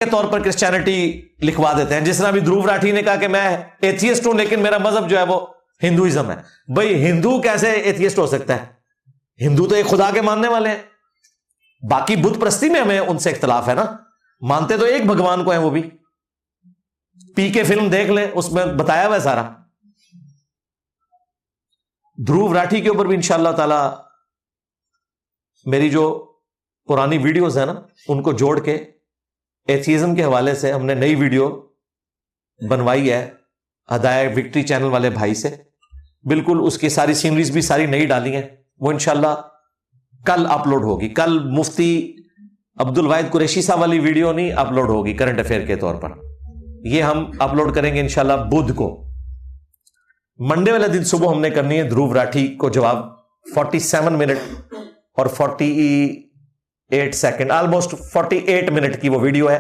के तौर पर क्रिश्चियनिटी लिखवा देते हैं। जिस तरह अभी ध्रुव राठी ने कहा कि मैं एथियस्ट हूं लेकिन मेरा मजहब जो है वो हिंदुइज्म है। भाई हिंदू कैसे एथियस्ट हो सकता है? हिंदू तो एक खुदा के मानने वाले हैं। बाकी बुत परस्ती में हमें उनसे इख्तलाफ है ना, मानते तो एक भगवान को है वो भी। पी के फिल्म देख ले, उसमें बताया हुआ है सारा। ध्रुव राठी के ऊपर भी इंशाअल्लाह ताला मेरी जो पुरानी वीडियोस है ना उनको जोड़ के एथियज्म के हवाले से हमने नई वीडियो बनवाई है हदायत विक्ट्री चैनल वाले भाई से। बिल्कुल उसकी सारी सीनरीज भी सारी नई डाली हैं, वो इंशाल्लाह कल अपलोड होगी। कल मुफ्ती अब्दुल वाहिद कुरैशी साहब वाली वीडियो नहीं अपलोड होगी करंट अफेयर के तौर पर, ये हम अपलोड करेंगे इंशाल्लाह बुध को। मंडे वाले दिन सुबह हमने करनी है ध्रुव राठी को जवाब। 47 मिनट और 48 सेकंड, ऑलमोस्ट 48 मिनट की वो वीडियो है।